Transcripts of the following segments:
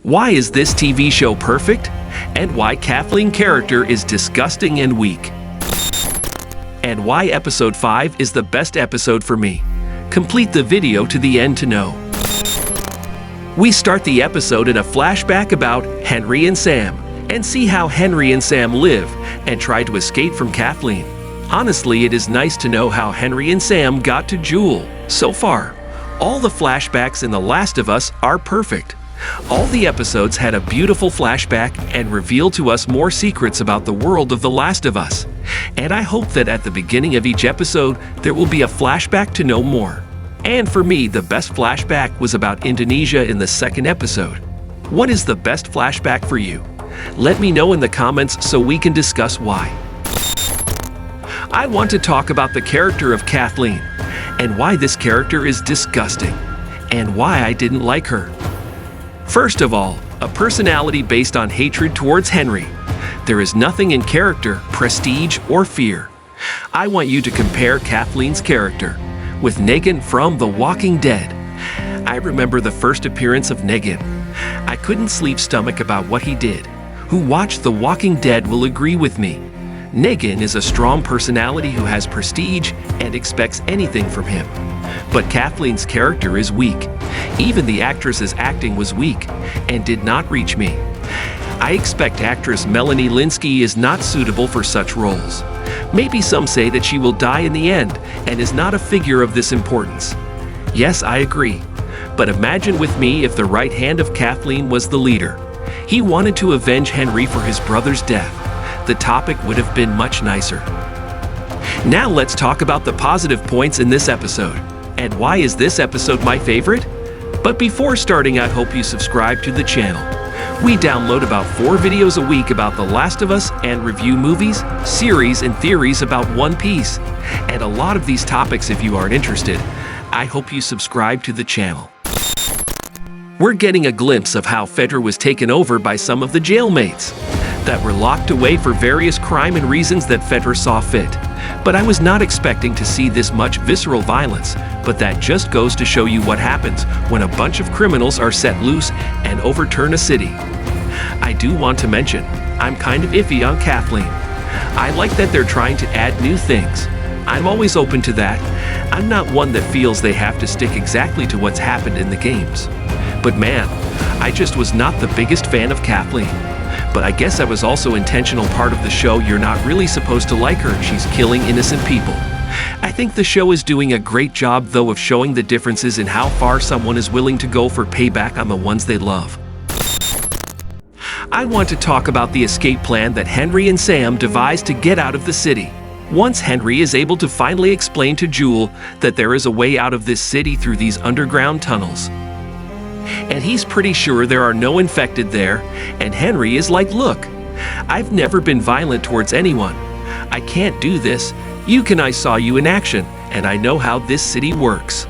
Why is this TV show perfect? And why Kathleen character is disgusting and weak. And why episode 5 is the best episode for me. Complete the video to the end to know. We start the episode in a flashback about Henry and Sam, and see how Henry and Sam live and try to escape from Kathleen. Honestly, it is nice to know how Henry and Sam got to Joel. So far, all the flashbacks in The Last of Us are perfect. All the episodes had a beautiful flashback and revealed to us more secrets about the world of The Last of Us. And I hope that at the beginning of each episode, there will be a flashback to know more. And for me, the best flashback was about Indonesia in the second episode. What is the best flashback for you? Let me know in the comments so we can discuss why. I want to talk about the character of Kathleen, and why this character is disgusting, and why I didn't like her. First of all, a personality based on hatred towards Henry. There is nothing in character, prestige, or fear. I want you to compare Kathleen's character with Negan from The Walking Dead. I remember the first appearance of Negan. I couldn't sleep stomach about what he did. Who watched The Walking Dead will agree with me. Negan is a strong personality who has prestige and expects anything from him. But Kathleen's character is weak. Even the actress's acting was weak and did not reach me. I expect actress Melanie Lynskey is not suitable for such roles. Maybe some say that she will die in the end and is not a figure of this importance. Yes, I agree. But imagine with me if the right hand of Kathleen was the leader. He wanted to avenge Henry for his brother's death. The topic would have been much nicer. Now let's talk about the positive points in this episode. And why is this episode my favorite? But before starting, I hope you subscribe to the channel. We download about 4 videos a week about The Last of Us and review movies, series, and theories about One Piece. And a lot of these topics if you aren't interested. I hope you subscribe to the channel. We're getting a glimpse of how Fedra was taken over by some of the jailmates that were locked away for various crime and reasons that Fedra saw fit. But I was not expecting to see this much visceral violence, but that just goes to show you what happens when a bunch of criminals are set loose and overturn a city. I do want to mention, I'm kind of iffy on Kathleen. I like that they're trying to add new things. I'm always open to that. I'm not one that feels they have to stick exactly to what's happened in the games. But man, I just was not the biggest fan of Kathleen. But I guess that was also intentional part of the show. You're not really supposed to like her. She's killing innocent people. I think the show is doing a great job though of showing the differences in how far someone is willing to go for payback on the ones they love. I want to talk about the escape plan that Henry and Sam devised to get out of the city. Once Henry is able to finally explain to Joel that there is a way out of this city through these underground tunnels. And he's pretty sure there are no infected there, and Henry is like, look, I've never been violent towards anyone. I can't do this. I saw you in action, and I know how this city works.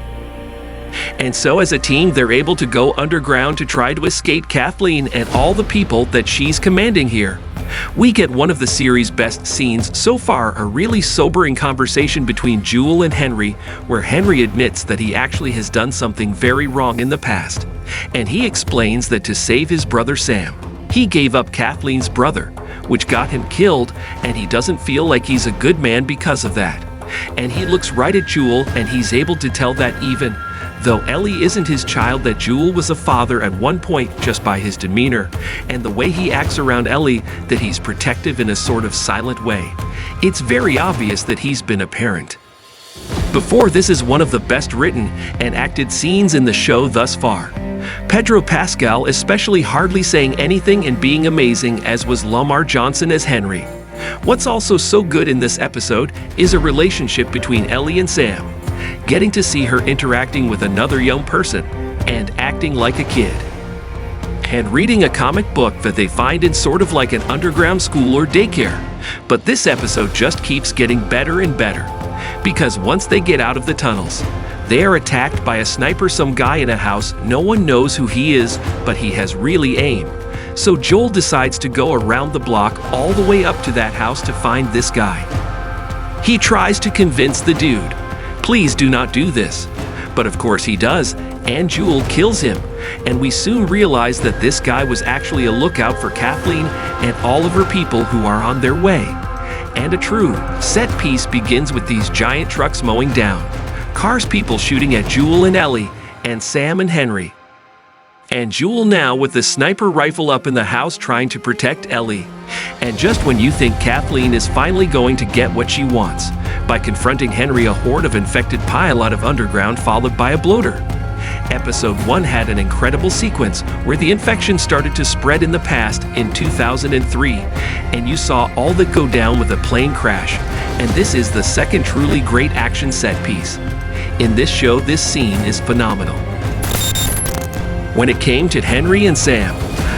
And so as a team, they're able to go underground to try to escape Kathleen and all the people that she's commanding here. We get one of the series' best scenes so far, a really sobering conversation between Joel and Henry, where Henry admits that he actually has done something very wrong in the past. And he explains that to save his brother Sam, he gave up Kathleen's brother, which got him killed, and he doesn't feel like he's a good man because of that. And he looks right at Joel, and he's able to tell that even though Ellie isn't his child, that Joel was a father at one point just by his demeanor and the way he acts around Ellie, that he's protective in a sort of silent way. It's very obvious that he's been a parent. Before, this is one of the best written and acted scenes in the show thus far. Pedro Pascal especially hardly saying anything and being amazing, as was Lamar Johnson as Henry. What's also so good in this episode is a relationship between Ellie and Sam. Getting to see her interacting with another young person and acting like a kid. And reading a comic book that they find in sort of like an underground school or daycare. But this episode just keeps getting better and better. Because once they get out of the tunnels, they are attacked by a sniper, some guy in a house. No one knows who he is, but he has really aim. So Joel decides to go around the block all the way up to that house to find this guy. He tries to convince the dude, please do not do this. But of course he does, and Joel kills him, and we soon realize that this guy was actually a lookout for Kathleen and all of her people who are on their way. And a true set piece begins with these giant trucks mowing down, cars, people shooting at Joel and Ellie, and Sam and Henry. And Joel now with the sniper rifle up in the house trying to protect Ellie. And just when you think Kathleen is finally going to get what she wants, by confronting Henry, a horde of infected pile out of underground followed by a bloater. Episode 1 had an incredible sequence where the infection started to spread in the past in 2003, and you saw all that go down with a plane crash, and this is the second truly great action set piece. In this show, this scene is phenomenal. When it came to Henry and Sam,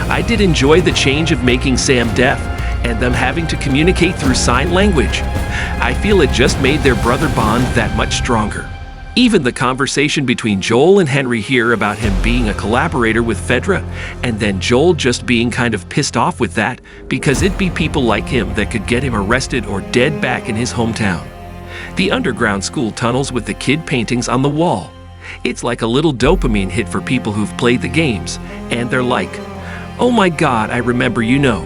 I did enjoy the change of making Sam deaf and them having to communicate through sign language. I feel it just made their brother bond that much stronger. Even the conversation between Joel and Henry here about him being a collaborator with Fedra, and then Joel just being kind of pissed off with that because it'd be people like him that could get him arrested or dead back in his hometown. The underground school tunnels with the kid paintings on the wall. It's like a little dopamine hit for people who've played the games, and they're like, oh my god, I remember, you know.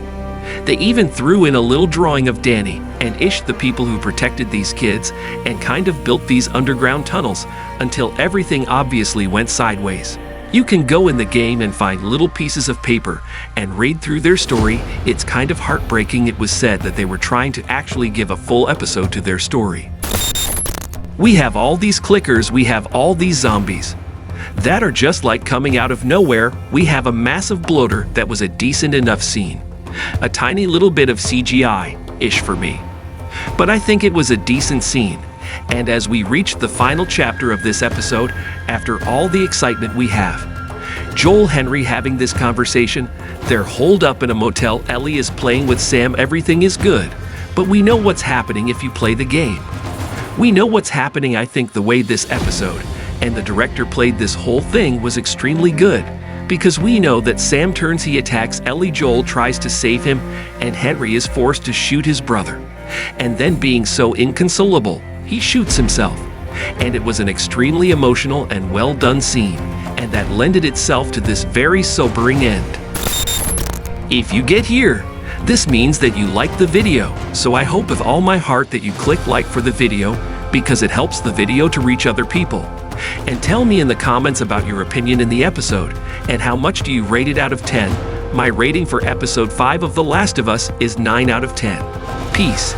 They even threw in a little drawing of Danny and Ish, the people who protected these kids and kind of built these underground tunnels until everything obviously went sideways. You can go in the game and find little pieces of paper and read through their story. It's kind of heartbreaking. It was said that they were trying to actually give a full episode to their story. We have all these clickers, we have all these zombies that are just like coming out of nowhere. We have a massive bloater that was a decent enough scene. A tiny little bit of CGI-ish for me. But I think it was a decent scene. And as we reach the final chapter of this episode, after all the excitement we have, Joel, Henry having this conversation, they're holed up in a motel, Ellie is playing with Sam, everything is good. But we know what's happening if you play the game. We know what's happening. I think the way this episode and the director played this whole thing was extremely good, because we know that Sam turns, he attacks Ellie, Joel tries to save him, and Henry is forced to shoot his brother. And then being so inconsolable, he shoots himself. And it was an extremely emotional and well done scene, and that lended itself to this very sobering end. If you get here, this means that you like the video, so I hope with all my heart that you click like for the video, because it helps the video to reach other people. And tell me in the comments about your opinion in the episode, and how much do you rate it out of 10? My rating for episode 5 of The Last of Us is 9 out of 10. Peace.